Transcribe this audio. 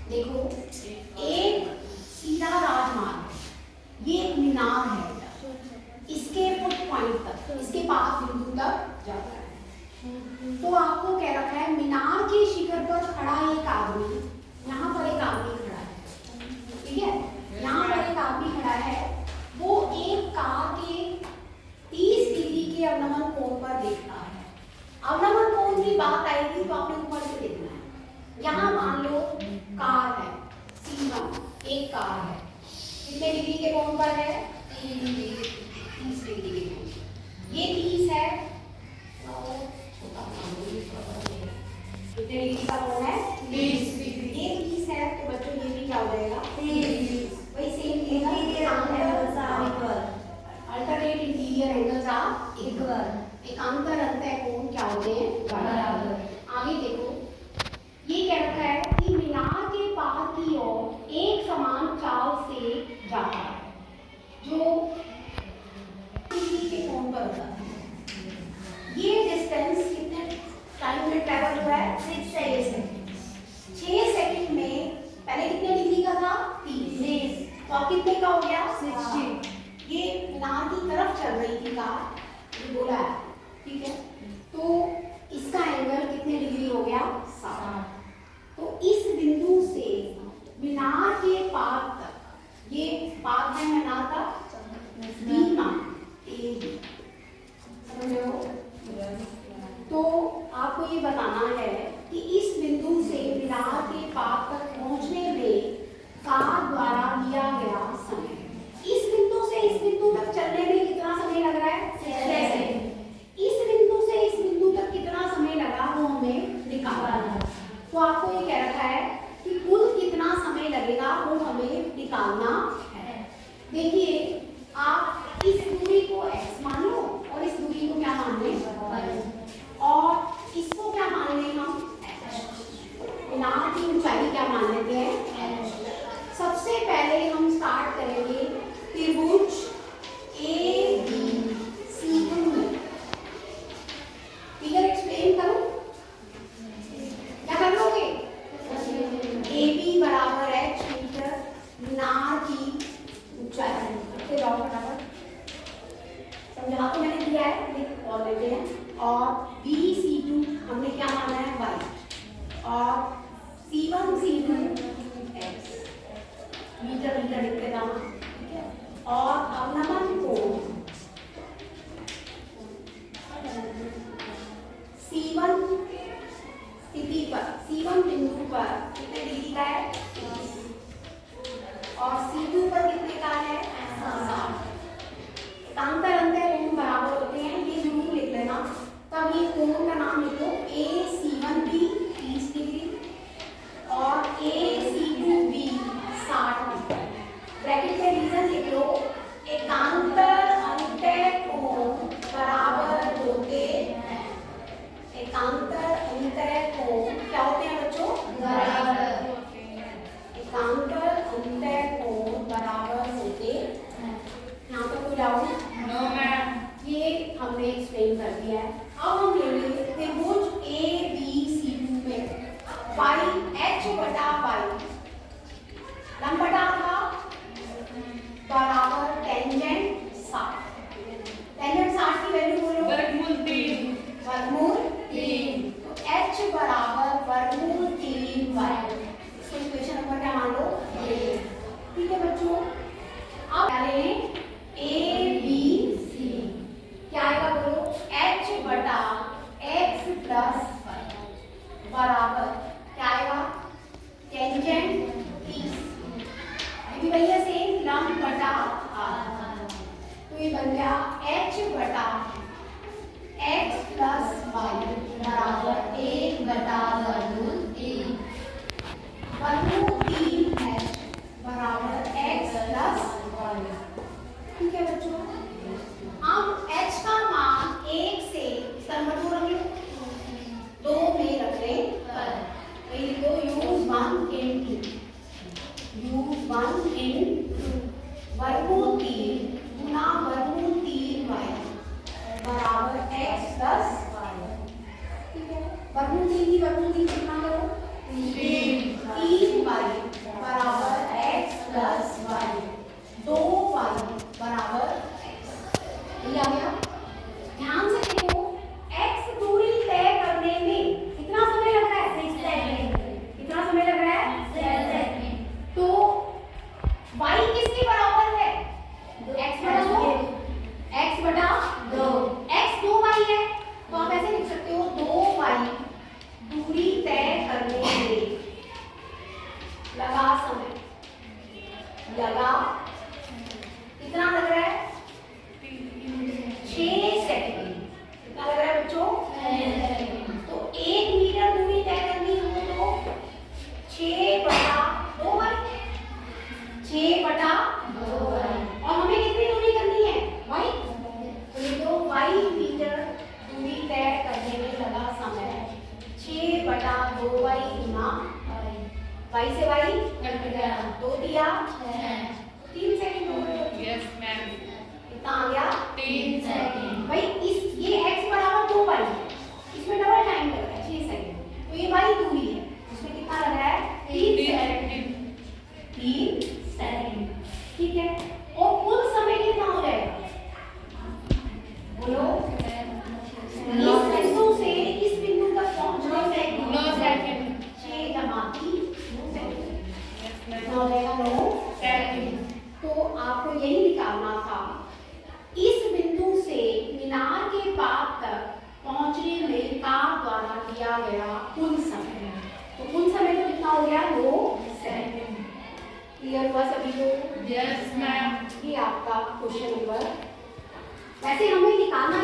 देखो एक सीधा राजमार्ग, ये एक मीनार है, इसके फुट पॉइंट तक, इसके पास बिंदु तक जाता है। तो आपको कह रखा है मीनार के शिखर पर खड़ा एक आदमी, यहाँ पर एक आदमी खड़ा है, ठीक है, यहाँ पर एक आदमी खड़ा है, वो एक कार के 30 डिग्री के अवनमन कोण पर देखता है। अवनमन कोण की बात आएगी तो आपने ऊपर से देखना है। यहाँ मान लो कार है C1, एक कार है, कितने डिग्री के कोण पर है? 30 डिग्री के कोण। ये 30 है, कितने डिग्री का कोण है? 30 डिग्री। ये 30 है तो बच्चों ये भी क्या हो जाएगा? 30। वही same alternate interior angles are equal. एकांतर अंतः कोण क्या होते हैं? बराबर। आगे देखो, ये कह रखा है कि मीनार के पार की ओर एक समान चाल से जाता है, जो के कोण पर होता है। ये डिस्टेंस कितने टाइम में ट्रैवल हुआ है? 6 सेकंड। 6 सेकंड में पहले कितने डिग्री का था? 30। तो अब कितने का हो गया? 60। ये मीनार की तरफ चल रही थी कार, ये बोला है, ठीक है, तो इसका एंगल कितने डिग्री हो गया? 60। तो इस बिंदु से मीनार के पार तक, ये पार है मीनार का, बीमा समझ रहे हो? तो आपको ये बताना है कि इस बिंदु से मीनार के पार तक पहुंचने में कार द्वारा लिया गया समय, इस बिंदु से इस बिंदु तक चलने में कितना समय लग रहा है? 6 सेकंड। इस बिंदु से इस बिंदु तक कितना समय लगा वो हमें निकालना है। तो आपको ये कह रखा है कि कुल कितना समय लगेगा वो हमें निकालना है। देखिए, आप इस दूरी को x मान लो और इस दूरी को क्या मान लें? और इसको क्या मान लें हम? मीनार की ऊंचाई क्या मान लेते हैं? सबसे पहले हम स्टार्ट करेंगे त्रिभुज ABC में। फिगर एक्सप्लेन करूं क्या कर लोगे? AB बराबर h मीटर मीनार की ऊंचाई से जाओ फटाफट, समझा तो मैंने दिया है, लिख और लेते हैं। और BC2 हमने क्या माना है? y। और C1 C2 x metre metre लिखते जाना, ठीक है। और अवनमन कोण C1 स्थिति पर, C1 बिंदु पर कितने डिग्री का है? और C2 पर कितने का है? 60। एकांतर अंतः कोण बराबर होते हैं, ये जरूर लिख लेना। तब ये कोण का नाम लिखो AC1B 30 डिग्री और AC2B 60 डिग्री। ब्रैकेट में रीजन लिख लो, एकांतर अंतः कोण बराबर होते हैं। एकांतर अंतः कोण क्या होते हैं बच्चों? बराबर होते हैं। एकांतर अंतः कोण बराबर होते हैं। यहाँ पर कोई डाउट? No ma'am. ये हमने एक्सप्लेन कर दिया है। अब हम लेंगे त्रिभुज ABC में y h बटा y लंबटा था बराबर टेंजेंट 60। टेंजेंट 60 की वैल्यू बोलो? वर्गमूल 3। वर्गमूल 3। तो h बराबर वर्गमूल 3y। इसको इक्वेशन नंबर क्या मान लो? ये। ठीक है बच्चों, अब क्या लें? ABC क्या आएगा बोलो? h बटा x प्लस बराबर क्या आएगा? टेंजेंट 30। अभी भैया से लंब बटा r, तो ये बन गया h बटा x प्लस y बराबर 1 बटा वर्गमूल 3। वर्गमूल 3h बराबर x प्लस y। ठीक है बच्चों, अब h का मान 1 से संबंध रख लो, 2 में रख ले पर, वही लिखो use 1 into वर्गमूल 3 गुना वर्गमूल 3y बराबर x प्लस y। ठीक है, वर्गमूल 3 की वर्गमूल 3 कितना करो? 3y बाई गुना बाई से बाई दो दिया 3 सेकंड हो गए। Yes ma'am. कितना आ गया 3 सेकंड। भाई इस ये x बराबर 2 बाई इसमें डबल टाइम लग रहा है 6 सेकंड। तो ये बाई दूरी है इसमें कितना लग रहा है 3 सेकंड। 3 सेकंड ठीक है। और कुल समय कितना हो जाएगा बोलो। इस बिंदु से इस बिंदु तक पहुंचने में 9 सेकंड। 6 जमा 3 9 सेकंड। Yes ma'am. कितना हो जाएगा 9 सेकंड। तो आपको यही निकालना था इस बिंदु से मीनार के पार तक पहुंचने में कार द्वारा लिया गया कुल समय। तो कुल समय तो कितना हो गया 9 सेकंड। क्लियर हुआ सभी को। Yes ma'am. ये आपका क्वेश्चन नंबर। वैसे हमें निकालना